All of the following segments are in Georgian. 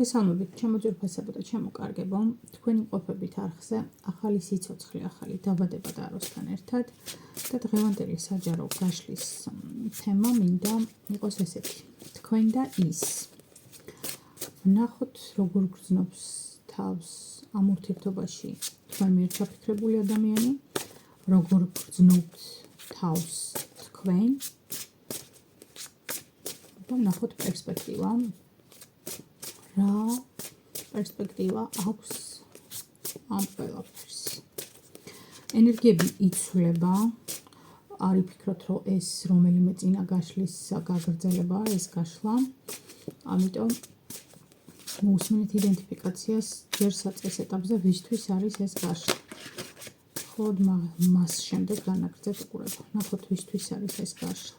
მოგესალმებით, ჩემო ძვირფასებო და ჩემო კარგებო. თქვენი მყოფებით არხზე ახალი სიცოცხლე, ახალი დაბადება და აროსთან ერთად და დღევანდელი საჯარო გაშლის თემა მინდა იყოს ესეთი. თქვენ და ის. ვნახოთ, როგორ გრძნობს თავს ამ ურთიერთობაში თქვენ მიერ ჩაფიქრებული ადამიანი, როგორ გრძნობთ თავს თქვენ და ვნახოთ პერსპექტივა. რა პერსპექტივა აქვს ამ ყველაფერს. ენერგიები იცვლება, არ იფიქროთ, რომ ეს რომელიმე წინა გაშლის გაგრძელებაა ეს გაშლა. ამიტომ მოусმინეთ იდენტიფიკაციას ჯერ საწყის ეტაპზე, ვისთვის არის ეს გაშლა. ხოლო მას შემდეგ განაგრძეთ უყურება. ნახოთ, ვისთვის არის ეს გაშლა.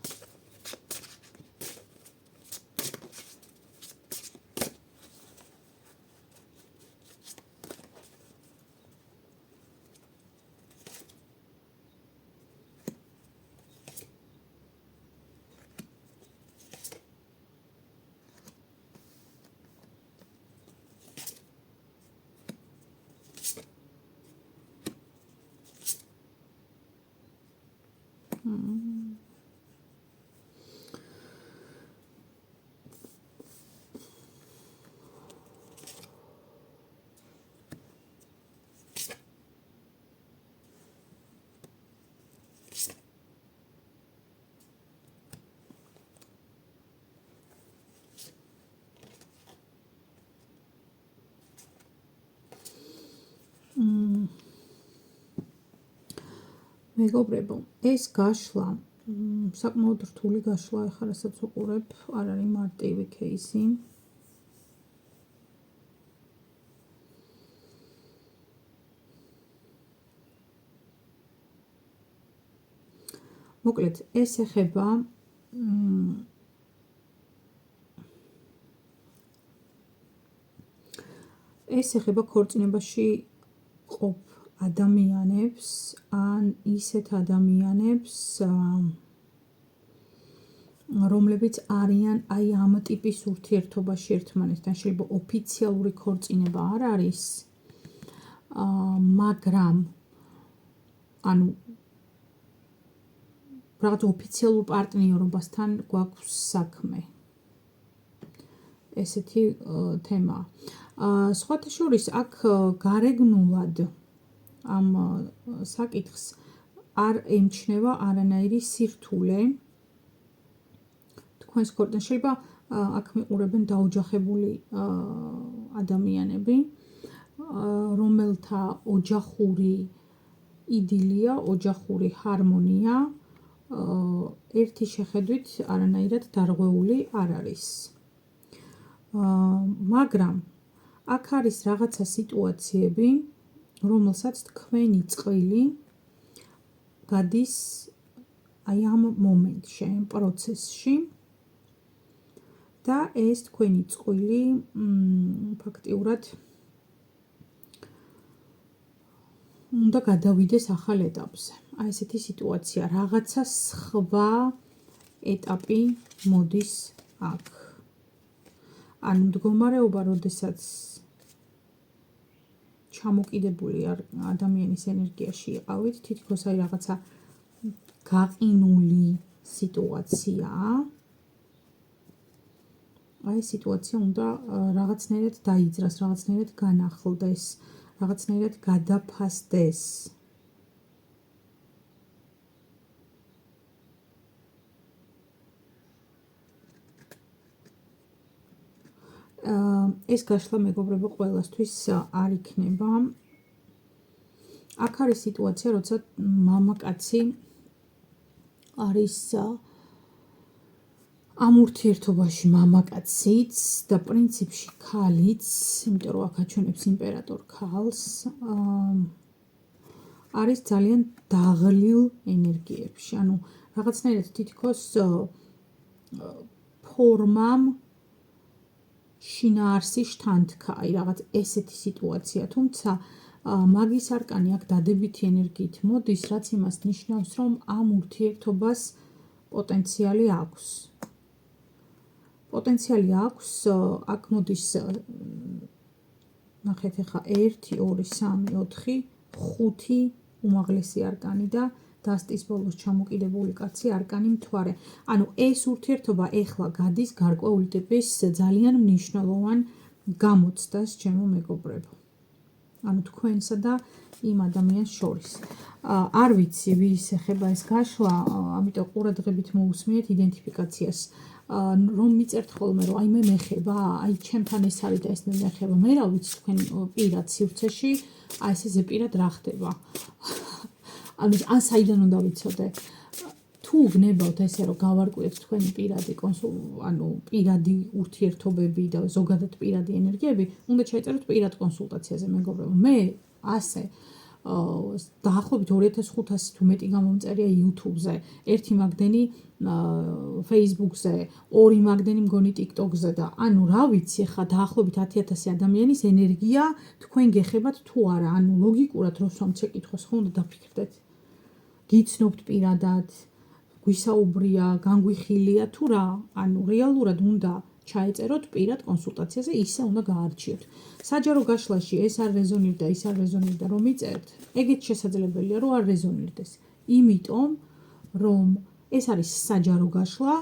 მეგობრებო, ეს გაშლა საკმაოდ რთული გაშლა, ახლა რასაც უყურებ, არ არის მარტივი кейსი. მოკლედ, ეს ეხება ქორწინებაში ყოფ ადამიანებს, ან ისეთ ადამიანებს, რომლებიც არიან აი ამ ტიპის ურთიერთობაში ერთმანეთთან. შეიძლება ოფიციალური ქორწინება არ არის, მაგრამ ანუ რაღაც ოფიციალურ პარტნიორობასთან გვაქვს საქმე. ესეთი თემა. სხვათა შორის აქ გარეგნულად ამ საკითხს არ ემჩნევა არანაირი სირთულე. თქვენს ქორწინებაში შეიძლება აქ მიყურებენ დაოჯახებული ადამიანები, რომელთა ოჯახური იდილია, ოჯახური ჰარმონია ერთი შეხედვით არანაირად დარღვეული არ არის. მაგრამ აქ არის რაღაცა სიტუაციები, რომელსაც თქვენი წყვილი გადის აი ამ მომენტში, ამ პროცესში და ეს თქვენი წყვილი ფაქტიურად უნდა გადავიდეს ახალ ეტაპზე. აი ესეთი სიტუაცია, რაღაცა სხვა ეტაპი მოდის აქ. ანუ მდგომარეობა, როდესაც ჩამოკიდებული ადამიანის ენერგიაში იყავით, თითქოს აი რაღაცა გაყინული სიტუაციაა. აი ეს სიტუაცია უნდა რაღაცნაირად დაიძრას, რაღაცნაირად განახლდეს, რაღაცნაირად გადაფასდეს. ეს გაშლა, მეგობრებო, ყველასთვის არ იქნება. აქ არის სიტუაცია, როცა მამაკაცი არის ამ ურთიერთობაში, მამაკაციც და პრინციპში ქალიც, იმიტომ რომ აქ აჩვენებს იმპერატორ ქალს, არის ძალიან დაღლილ ენერგიებში. ანუ რაღაცნაირად თითქოს ფორმამ შინაარსი შთანთქა, აი რაღაც ესეთი სიტუაცია, თუმცა მაგის არკანი აქ დადებითი ენერგიით მოდის, რაც იმას ნიშნავს, რომ ამ ურთიერთობას პოტენციალი აქვს. აქ მოდის ნახეთ ახლა 1 2 3 4 5 უმაღლესი არკანი და დასტის ბოლოს ჩამოკიდებული კაცი არკანი მთვარე. ანუ ეს ურთიერთობა ეხლა გადის გარკვეული ტიპის ძალიან მნიშვნელოვან გამოცდას, ჩემო მეგობრებო. ანუ თქვენსა და იმ ადამიანს შორის. არ ვიცი, ვის ეხება ეს გაშლა, ამიტომ ყურადღებით მოусმინეთ იდენტიფიკაციას. რომ მიწერთ ხოლმე, რომ აი მე მეხება, აი ჩემთან ეს არის და ეს მე მეხება. მე რა ვიცი თქვენ პირად სივრცეში, აი ესე პირად რა ხდება. ანუ ან საიდან უნდა ვიცოდე? თუ გნებავთ ესე რომ გავარკვიოთ თქვენი პირადი პირადი ურთიერთობები და ზოგადად პირადი ენერგიები, უნდა ჩაიწეროთ პირად კონსულტაციაზე, მეგობრებო. მე ასე დაახლოებით 2500 თუ მეტი გამომწერია YouTube-ზე, ერთი მაგდენი Facebook-ზე, ორი მაგდენი მგონი TikTok-ზე და ანუ რა ვიცი ხა დაახლოებით 10000 ადამიანის ენერგია თქვენ გეხებათ თუ არა, ანუ ლოგიკურად რო სვამთ შეკითხვას ხო უნდა დაფიქრდეთ. გიცნობთ პირადად, გვისაუბრია, განგვიხილია თუ რა, ანუ რეალურად უნდა ჩაეწეროთ პირად კონსულტაციაზე, ისე უნდა გაარჩიოთ. საჯარო გაშლაში ეს არ რეზონირდა, ის არ რეზონირდა, რომ იწერთ, ეგეც შესაძლებელია, რომ არ რეზონირდეს. იმიტომ, რომ ეს არის საჯარო გაშლა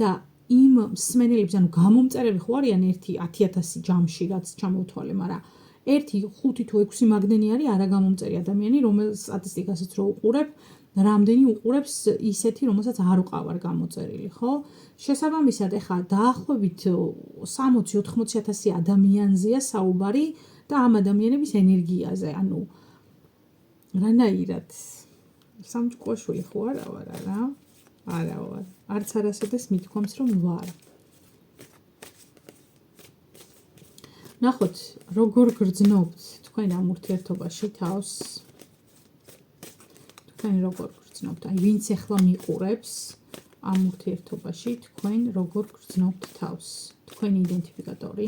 და იმ მსმენელებს, ანუ გამომწერები ხო არიან 10000 ჯამში, რაც ჩამოვთვალე, მაგრამ 1 5 თუ 6 მაგდენი არის არა გამომწერი ადამიანი, რომელს სტატისტიკასაც რო უყურებ, რამდენი უყურებს ისეთი, რომელსაც არ უყავარ გამოწერილი, ხო? შესაბამისად, ეხლა დაახლოებით 60-80,000 ადამიანზეა საუბარი და ამ ადამიანების ენერგიაზე, ანუ რანაირად სამჭკუაშვილი ხო არა ვარ, რა? არა ვარ. არც არასოდეს მithქვამს, რომ ვარ. ნახოთ, როგორ გრძნობთ თქვენ ამ ურთიერთობაში თავს. თქვენ როგორ გრძნობთ? აი, ვინც ახლა მიყურებს ამ ურთიერთობაში, თქვენ როგორ გრძნობთ თავს? თქვენი იდენტიფიკატორი.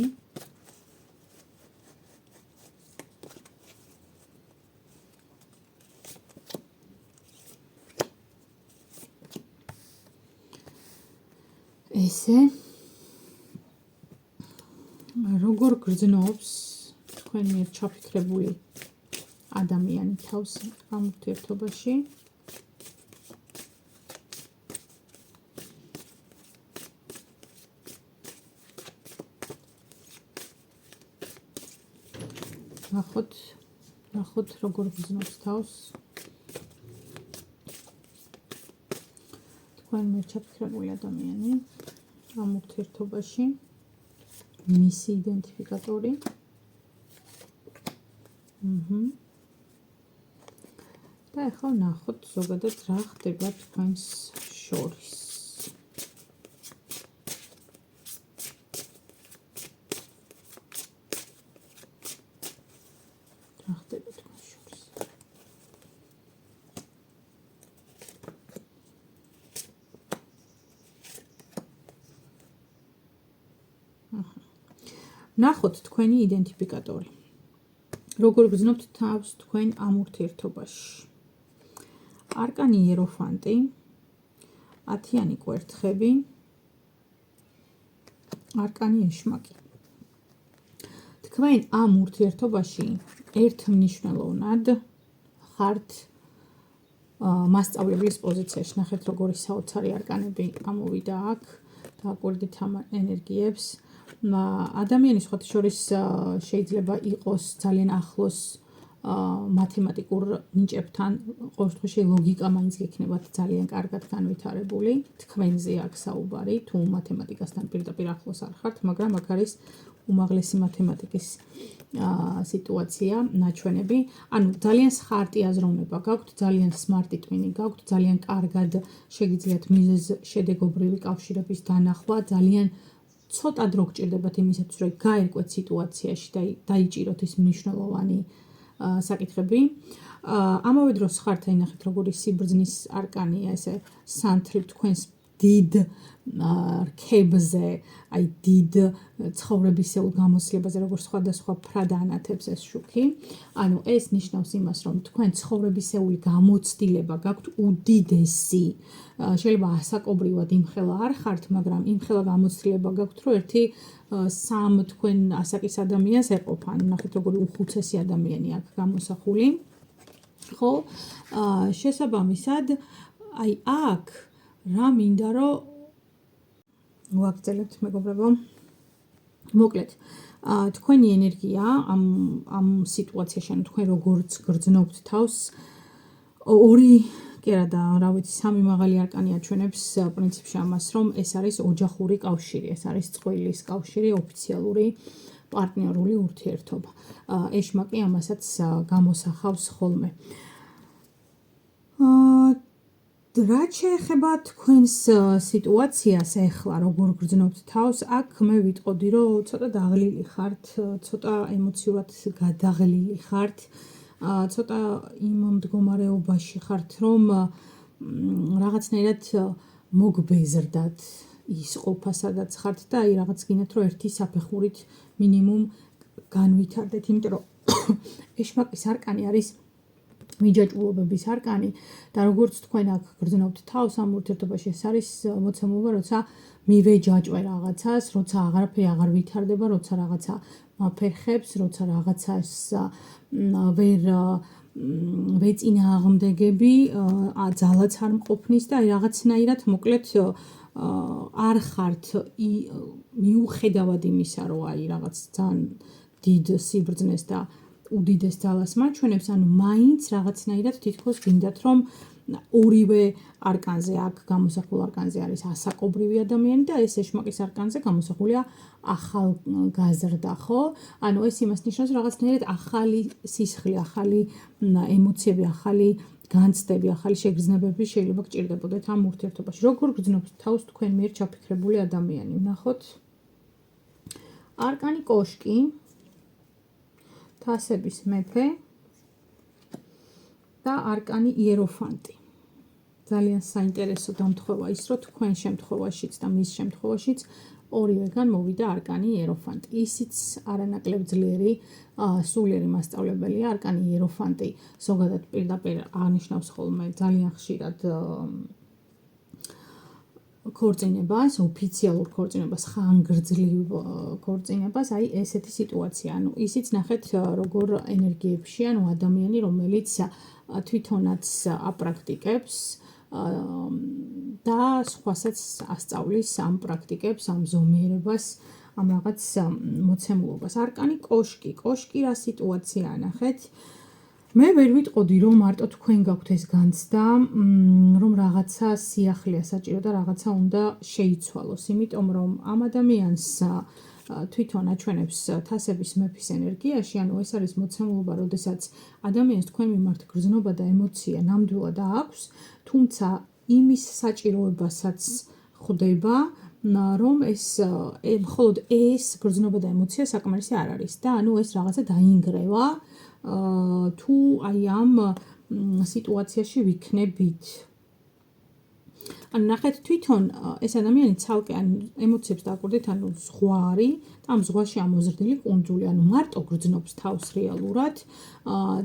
ესე როგორ გრძნობს თქვენ მიერ ჩაფიქრებული ადამიანი თავს ამ ურთიერთობაში? ნახოთ როგორ გრძნობს თავს თქვენ მიერ ჩაფიქრებული ადამიანი ამ ურთიერთობაში. მისი იდენტიფიკატორი. და ახლა ნახოთ ზოგადად რა ხდება თქვენს შორის. რა ხდება თქვენს შორის. ნახოთ თქვენი იდენტიფიკატორი. როგორ გრძნობთ თავს თქვენ ამ ურთიერთობაში. არკანი იეროფანტი, 10-იანი კვერთხები, არკანი ეშმაკი. თქვენ ამ ურთიერთობაში ერთმნიშვნელოვნად ხართ მასწავლებლის პოზიციაში. ნახეთ როგორი საოცარი არკანები ამოვიდა აქ. დააკვირდით ამ ენერგიებს. ადამიანის სხვათა შორის შეიძლება იყოს ძალიან ახლოს მათემატიკურ ნიჭებთან, ყოველ შემთხვევაში ლოგიკა მაინც გექნებათ ძალიან კარგად განვითარებული. თქვენზე აქ საუბარი, თუ მათემატიკასთან პირდაპირ ახლოს არ ხართ, მაგრამ აქ არის უმაღლესი მათემატიკის სიტუაცია, ნაჩვენები. ანუ ძალიან სხარტი აზროვნება გაქვთ, ძალიან სმარტი ტვინი გაქვთ, ძალიან კარგად შეგიძლიათ მიზეზ-შედეგობრივი კავშირების დანახვა, ძალიან ცოტა დრო გჭირდებათ იმისათვის, რომ გაერკვეთ სიტუაციაში და დაიჭიროთ ის მნიშვნელოვანი საკითხები. ამავე დროს ხართ, აი ნახეთ, როგორი სიბრძნის არკანია, ესე სანთლი თქვენს დიდ რქებზე, აი დიდ ცხოვრებისეულ გამოსლებაზე, როგორც სხვადასხვა ფრადანათებს ეს შუქი. ანუ ეს ნიშნავს იმას, რომ თქვენ ცხოვრებისეული გამოცდილება გაქვთ უდიდესი. შეიძლება ასაკობრივად იმხელა არ ხართ, მაგრამ იმხელა გამოცდილება გაქვთ, რომ ერთი სამ თქვენ ასაკის ადამიანს ეყოფან. ნახეთ, როგორი უხუცესი ადამიანი აქ გამოსახული. ხო? შესაბამისად, აი აქ რა მინდა რომ ვაგრძელებთ მეგობრებო. მოკლედ, თქვენი ენერგია ამ სიტუაციაში, ანუ თქვენ როგორც გრძნობთ თავს, ორი კერა და რა ვიცი, სამი მაღალი არკანი აჩვენებს პრინციპში ამას, რომ ეს არის ოჯახური კავშირი, ეს არის წყვილის კავშირი, ოფიციალური პარტნიორული ურთიერთობა. ეშმაკი ამასაც გამოსახავს ხოლმე. რაც შეეხება თქვენს სიტუაციას ახლა, როგორ გრძნობთ თავს, აქ მე ვიტყოდი, რომ ცოტა დაღლილი ხართ, ცოტა ემოციურად გადაღლილი ხართ, ცოტა იმ მდგომარეობაში ხართ, რომ რაღაცნაირად მოგბეზრდათ ის ყოფა, სადაც ხართ და აი რაღაც გინდათ, რომ ერთი საფეხურით მინიმუმ განვითარდეთ, იმიტომ რომ ეშმაკის არკანი არის მიჯაჭვულობების არკანი და როგორც თქვენ აქ გრძნობთ თავს ამ ურთიერთობაში, ეს არის მოცემულობა, როცა მივეჯაჭვე რაღაცას, როცა აღარაფერი აღარ ვითარდება, როცა რაღაცა მაფერხებს, როცა რაღაცას ვერ ვეწინააღმდეგები, ძალაც არ მყოფნის და აი რაღაცნაირად მოკლედ არ ხართ მიუხედავად იმისა, რომ აი რაღაც ძალიან დიდ სიბრძნეს და უდიდეს ძალას მაჩვენებს, ანუ მაინც რაღაცნაირად თითქოს გინდათ, რომ ორივე არკანზე, აქ გამოსახულ არკანზე არის ასაკობრივი ადამიანი და ეს ეშმაკის არკანზე გამოსახულია ახალგაზრდა, ხო? ანუ ეს იმას ნიშნავს, რაღაცნაირად ახალი სისხლი, ახალი ემოციები, ახალი განცდები, ახალი შეგრძნებები შეიძლება გჭირდებოდეთ ამ ურთიერთობაში. როგორ გრძნობთ თავს თქვენ მიერ ჩაფიქრებული ადამიანი? ნახოთ. არკანი კოშკი, თასების მეფე და არკანი იეროფანტი. ძალიან საინტერესო დამთხვევა ის, რომ თქვენ შემთხვევაშიც და მის შემთხვევაშიც ორივეგან მოვიდა არკანი იეროფანტი. ისიც არანაკლებ ძლიერი სულიერი მასწავლებელია. არკანი იეროფანტი ზოგადად პირდაპირ აღნიშნავს ხოლმე ძალიან ხშირად ქორწინებას, ოფიციალურ ქორწინებას, ხანგრძლივ ქორწინებას, აი ესეთი სიტუაცია. ანუ ისიც ნახეთ როგორ ენერგიებში, ანუ ადამიანი, რომელიც თვითონაც აპრაქტიკებს და სხვასაც ასწავლის ამ პრაქტიკებს, ამ ზომიერებას, ამ რაღაც მოცემულობას. არკანი კოშკი, კოშკი რა სიტუაციაა, ნახეთ. მე ვერ ვიტყოდი, რომ მარტო თქვენ გაქვთ ეს განცდა, რომ რაღაცა სიახლეა საჭირო და რაღაცა უნდა შეიცვალოს, იმიტომ რომ ამ ადამიანს თვითონ აჩვენებს თასების მეფის ენერგიაში, ანუ ეს არის მოცემულობა, როდესაც ადამიანს თქვენ მიმართ გრძნობა და ემოცია ნამდვილად აქვს, თუმცა იმის საჭიროებასაც ხვდება, რომ ეს მხოლოდ ეს გრძნობა და ემოცია საკმარისი არ არის და ანუ ეს რაღაცა დაინგრევა თუ აი ამ სიტუაციაში ვიქნებით. ანუ ნახეთ თვითონ ეს ადამიანი ცალკე ან ემოციებს დააკვირდით, ანუ ზღვა არის და ამ ზღვაში ამოზრდილი კუნძული, ანუ მარტო გრძნობს თავს რეალურად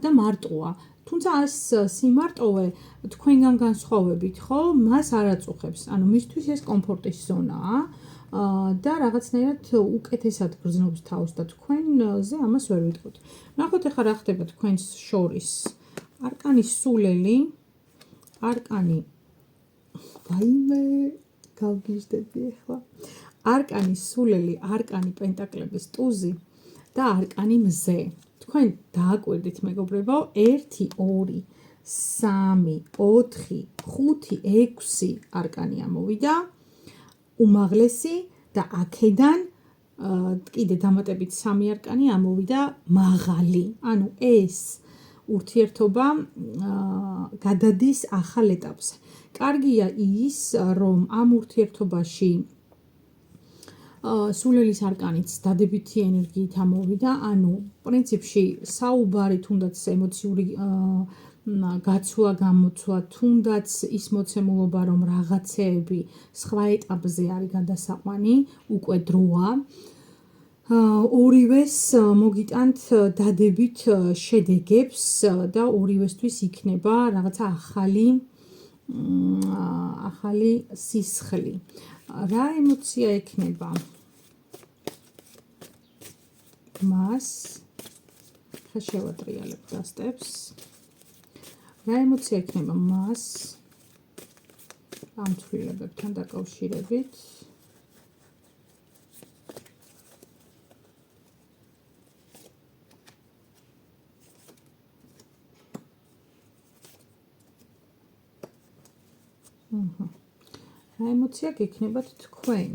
და მარტოა. თუმცა ეს სიმარტოვე თქვენგან განსხვავებით, ხო, მას არ აწუხებს. ანუ მისთვის ეს კომფორტის ზონაა და რაღაცნაირად უკეთესად გრძნობს თავს და თქვენზე ამას ვერ ვიტყოთ. ნახოთ ახლა რა ხდება თქვენს შორის. არკანი სულელი, არკანი ვაიმე გავგიჟდები ახლა. არკანი სულელი, არკანი პენტაკლების ტუზი და არკანი მზე. თქვენ დააკვირდით მეგობრებო, 1, 2, 3, 4, 5, 6 არკანი ამოვიდა. უმაღლესი და აქედან კიდე დამატებით 3 არკანი ამოვიდა მაღალი. ანუ ეს ურთიერთობა გადადის ახალ ეტაპზე. კარგია ის, რომ ამ ურთიერთობაში სულელის არკანიც დადებითი ენერგიით ამოვიდა, ანუ პრინციპში საუბარი თუნდაც ემოციური გაცვლა გამოცვლა, თუნდაც ის მოცემულობა, რომ რაღაცეები სხვა ეტაპზე არის გადასაყვანი, უკვე დროა. ორივეს მოგიტანთ დადებით შედეგებს და ორივესთვის იქნება რაღაცა ახალი სისხლი. რა ემოცია ექნება მას? ხა შევატრიალებ დასტებს. რა ემოცია ექნება მას ამ ცვლილებებთან დაკავშირებით? რა ემოცია გექნებათ თქვენ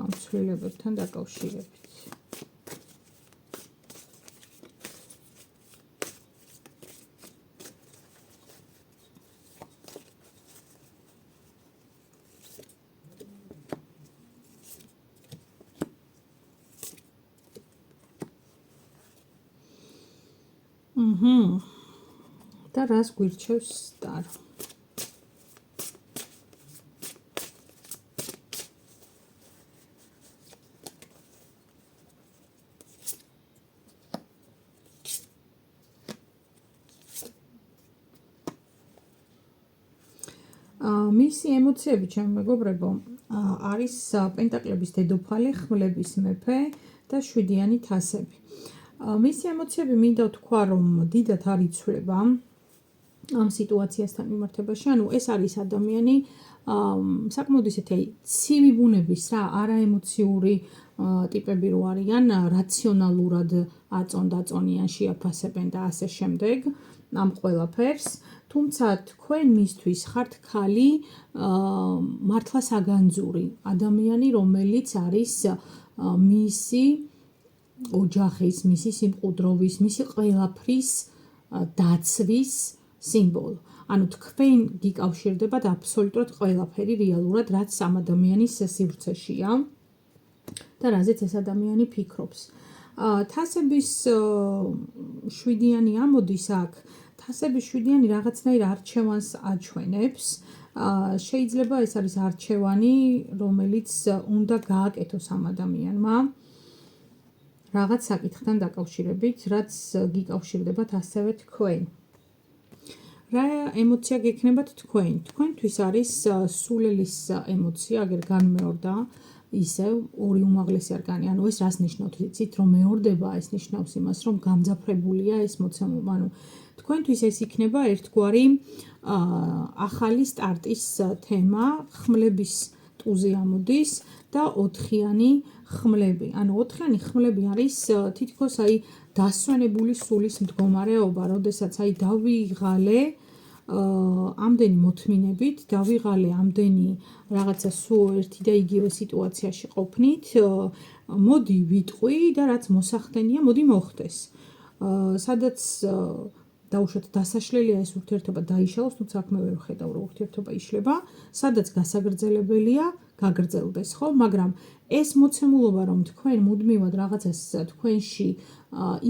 ამ ცვლილებებთან დაკავშირებით? და რას გვირჩევს სტარო? მისი ემოციები, ჩემო მეგობრებო, არის პენტაკლების დედოფალი, ხმლების მეფე და 7-იანი თასები. მისი ემოციები მინდა ვთქვა, რომ დიდად არ იცვლება ამ სიტუაციასთან მიმართებაში. ანუ ეს არის ადამიანი საკმაოდ ისეთი ცივი ბუნების რა, არაემოციური ტიპები რო არიან, რაციონალურად აწონ-დაწონიან, შეაფასებენ და ასე შემდეგ ამ ყველაფერს. თუმცა თქვენ მისთვის ხართ ქალი მართლა საგანძური ადამიანი, რომელიც არის მისი ოჯახის, მისი სიმყუდროვის, მისი ყველაფრის დაცვის სიმბოლო. ანუ თქვენ გიკავშირდებათ აბსოლუტურად ყველაფერი რეალურად, რაც ამ ადამიანის სივრცეშია და რაზეც ეს ადამიანი ფიქრობს. თასების 7-იანი ამოდის აქ. თასების 7-იანი რაღაცნაირ არჩევანს აჩვენებს. შეიძლება ეს არის არჩევანი, რომელიც უნდა გააკეთოს ამ ადამიანმა რაღაც საკითხთან დაკავშირებით, რაც გიკავშირდებათ ასევე თქვენ. რა ემოცია გექნებათ თქვენ? თქვენთვის არის სულელის ემოცია, აგერ განმეორდა ისევ ორი უმაღლესი არკანი. ანუ ეს რას ნიშნავს? იცით, რომ მეორდება, ეს ნიშნავს იმას, რომ გამძაფრებულია ეს მოცემულობა. ანუ თქვენთვის ეს იქნება ერთგვარი ახალი სტარტის თემა, ხმლების ტუზი ამოდის და 4-იანი ხმლები. ანუ 4-იანი ხმლები არის თითქოს დასვენებული სულის მდგომარეობა, როდესაც დავიღალე ამდენი მოთმინებით, დავიღალე ამდენი რაღაცა სულ ერთი და იგივე სიტუაციაში ყოფნით, მოდი ვიტყვი და რაც მოსახდენია, მოდი მოხდეს. სადაც დაუშვათ დასაშლელია ეს ურთიერთობა დაიშალოს, თუმცა აქ მე ვერ ვხედავ, რომ ურთიერთობა იშლება, სადაც გასაგრძელებელია, გაგრძელდეს, ხო? მაგრამ ეს მოცემულობა, რომ თქვენ მუდმივად რაღაცას თქვენში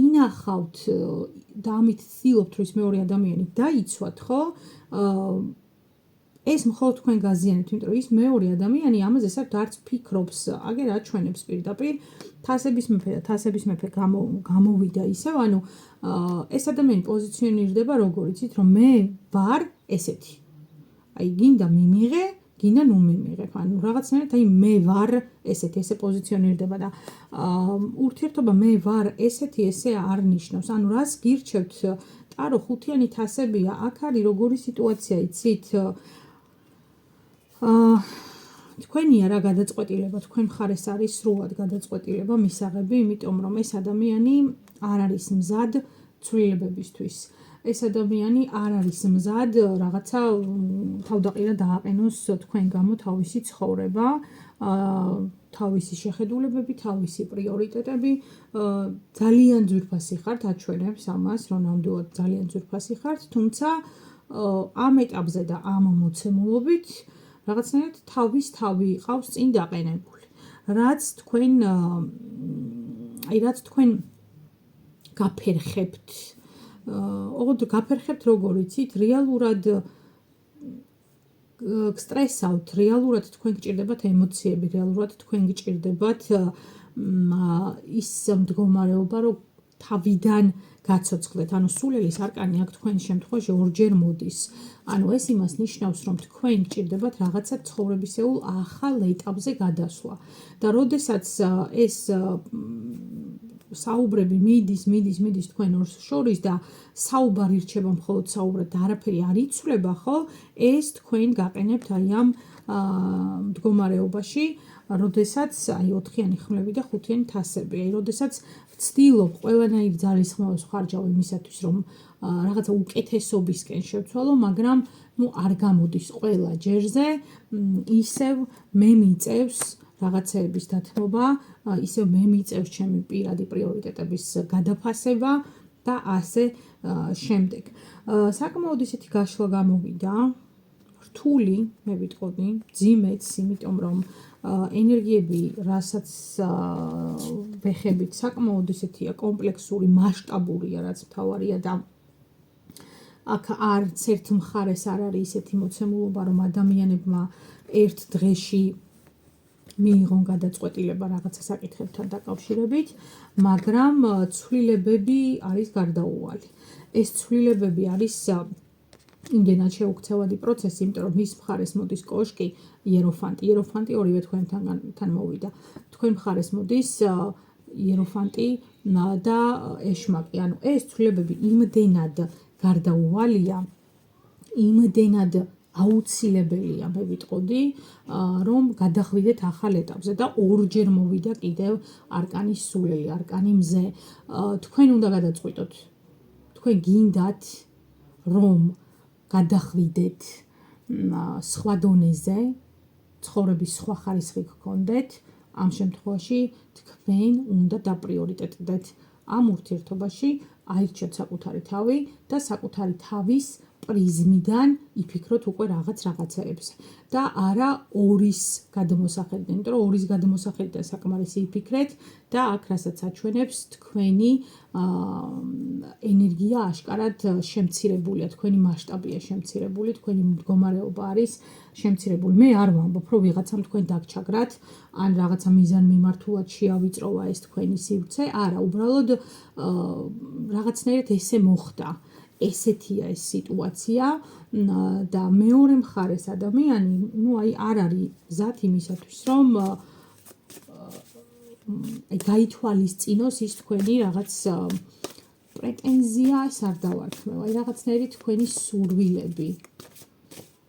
ინახავთ და ამით ცდილობთ, რომ ის მეორე ადამიანი დაიცვათ, ხო? ეს მხოლოდ თქვენ გაზიანებთ, იმიტომ რომ ის მეორე ადამიანი ამაზე საერთოდ არც ფიქრობს, აგერ აჩვენებს პირდაპირ თასების მეფე და თასების მეფე გამოვიდა ისევ, ანუ ეს ადამიანი პოზიციონირდება როგორ, იცით, რომ მე ვარ ესეთი. გინდა მიმიღე, გინდა ნუ მიმიღებ. ანუ რაღაცნაირად მე ვარ ესეთი, ესე პოზიციონირდება და ურთიერთობა მე ვარ ესეთი, ესე არ ნიშნავს. ანუ რას გირჩევთ? ტარო 5-იანი თასებია, აქ არის როგორი სიტუაცია, იცით? თქვენია რა გადაწყვეტილება, თქვენ მხარეს არის სრულად გადაწყვეტილება მისაღები, იმიტომ რომ ეს ადამიანი არ არის მზად ცვლილებებისთვის. ეს ადამიანი არ არის მზად რაღაცა თავდაყირა დააყენოს თქვენ გამო თავისი ცხოვრება, თავისი შეხედულებები, თავისი პრიორიტეტები. ძალიან ძვირფასი ხართ, აჩვენებს ამას, რომ ნამდვილად ძალიან ძვირფასი ხართ, თუმცა ამ ეტაპზე და ამ მოცემულობით რაღაცნაირად თავი ყავს წინ დაყენებული. რაც თქვენ გაფერხებთ ოღონდ გაფერხებთ როგორ იცით, რეალურად გსტრესავთ, რეალურად თქვენ გჭირდებათ ემოციები, რეალურად თქვენ გჭირდებათ ის მდგომარეობა, რომ თავიდან გაცოცხლეთ, ანუ სულელის არკანი აქ თქვენ შემთხვევაში ორჯერ მოდის. ანუ ეს იმას ნიშნავს, რომ თქვენ გჭირდებათ რაღაცა ცხოვრებისეულ ახალ ეტაპზე გადასვლა. და როდესაც ეს საუბრები მიდის თქვენ ორს შორის და საუბარი რჩება მხოლოდ საუბრად და არაფერი არ იცვლება, ხო? ეს თქვენ გაყენებთ აი ამ მდგომარეობაში, როდესაც აი 4-იანი ხმლები და 5-იანი თასები, აი როდესაც ვცდილობ ყველანაირ ძალისხმევას ვხარჯავ იმისათვის, რომ რაღაცა უკეთესობისკენ შევცვალო, მაგრამ არ გამოდის ყველა ჯერზე, ისევ მე მიწევს რაღაცეების დათმობა, ისევ მე მიწევს ჩემი პირადი პრიორიტეტების გადაფასება და ასე შემდეგ. საკმაოდ ისეთი გაშლა გამოვიდა, რთული, მე ვიტყოდი, ძიმეც, იმიტომ რომ ენერგიები, რასაც ვეხებით, საკმაოდ ისეთია კომპლექსური, მასშტაბურია, რაც მთავარია და აქ არც ერთ მხარეს არ არის ისეთი მოცემულობა, რომ ადამიანებმა ერთ დღეში მიიღონ გადაწყვეტილება რაღაცა საკითხებთან დაკავშირებით, მაგრამ ცვლილებები არის გარდაუვალი. ეს ცვლილებები არის იმდენად შეუქცევადი პროცესი, იმიტომ რომ მის მხარეს მოდის კოშკი, იეროფანტი ორივე თქვენთან მოვიდა. თქვენ მხარეს მოდის იეროფანტი და ეშმაკი. ანუ ეს ცვლილებები იმდენად გარდაუვალია, იმდენად აუცილებელია, მე ვიტყოდი, რომ გადახვიდეთ ახალ ეტაპზე და ორჯერ მოვიდა კიდევ არკანის სულელი, არკანი მზე. თქვენ უნდა გადაწყვიტოთ. თქვენ გინდათ, რომ გადახვიდეთ სხვა დონეზე, ცხოვრების სხვა ხარისხი გქონდეთ, ამ შემთხვევაში თქვენ უნდა დაპრიორიტეტდეთ ამ ურთიერთობაში, აირჩიოთ საკუთარი თავი და საკუთარი თავის პრიზმიდან იფიქროთ უკვე რაღაცეებზე და არა ორის გადმოსახედიდან, იმიტომ რომ ორის გადმოსახედიდან საკმარისი იფიქრეთ და აქ რასაც აჩვენებს თქვენი ენერგია აშკარად შემცირებულია, თქვენი მასშტაბია შემცირებული, თქვენი მდგომარეობა არის შემცირებული. მე არ ვამბობ, რომ ვიღაცამ თქვენ დაგჩაგრათ, ან რაღაცა მიზანმიმართულად შეავიწროვა ეს თქვენი სივრცე, არა, უბრალოდ რაღაცნაირად ესე მოხდა. ესეთია ეს სიტუაცია და მეორე მხარეს ადამიანი, არ არის მზად იმისათვის, რომ გაითვალისწინოს ის თქვენი რაღაც პრეტენზიას არ დავარქმევ, რაღაცნაირი თქვენი სურვილები.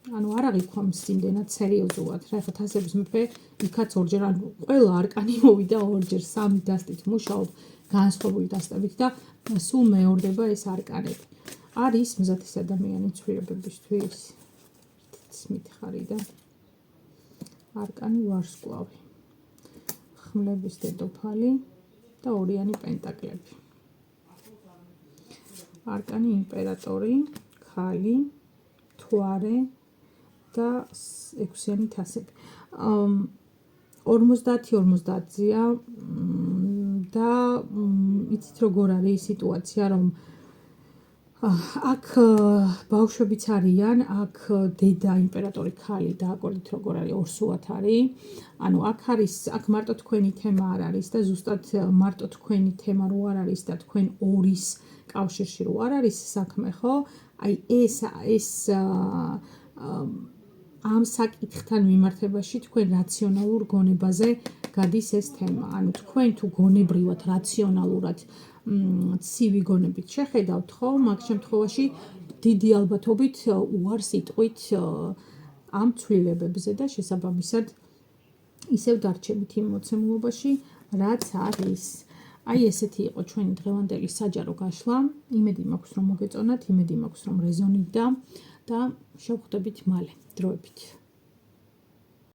ანუ არ აღიქვამს იმდენად სერიოზულად, რა ხა თასების მეფე იქაც ორჯერ, ანუ ყველა არკანი მოვიდა ორჯერ, 3 დასტით მუშაობ, განსხვავებული დასტებით და სულ მეორდება ეს არკანები. არის მზად ეს ადამიანი ცვლილებებისთვის. მითხარი და არკანი ვარსკვლავი. ხმლების დედოფალი და ორიანი პენტაკლები. არკანი იმპერატორი, ქალი, მთვარე და 6-იანი თასები. 50-50-ზეა და იცით როგორ არის სიტუაცია, რომ აქ ბავშვებიც არიან, აქ დედა იმპერატორი ქალი და აკორდით როგორ არის ორსულად არის. ანუ აქ მარტო თქვენი თემა არ არის და ზუსტად მარტო თქვენი თემა რო არ არის და თქვენ ორის კავშირში რო არ არის საქმე, ხო? აი ეს ამ საკითხთან მიმართებაში თქვენ რაციონალურ გონებაზე გადის ეს თემა. ანუ თქვენ თუ გონებრივად რაციონალურად ცივი გონებით შეხედავთ, ხო, მაგ შემთხვევაში დიდი ალბათობით უარს იტყვით ამ ცვლილებებზე და შესაბამისად ისევ დარჩებით იმ მოცემულობაში, რაც არის. აი ესეთი იყო ჩვენი დღევანდელი საჯარო გაშლა. იმედი მაქვს, რომ მოგეწონათ, იმედი მაქვს, რომ რეზონირდა და შევხვდებით მალე, დროებით.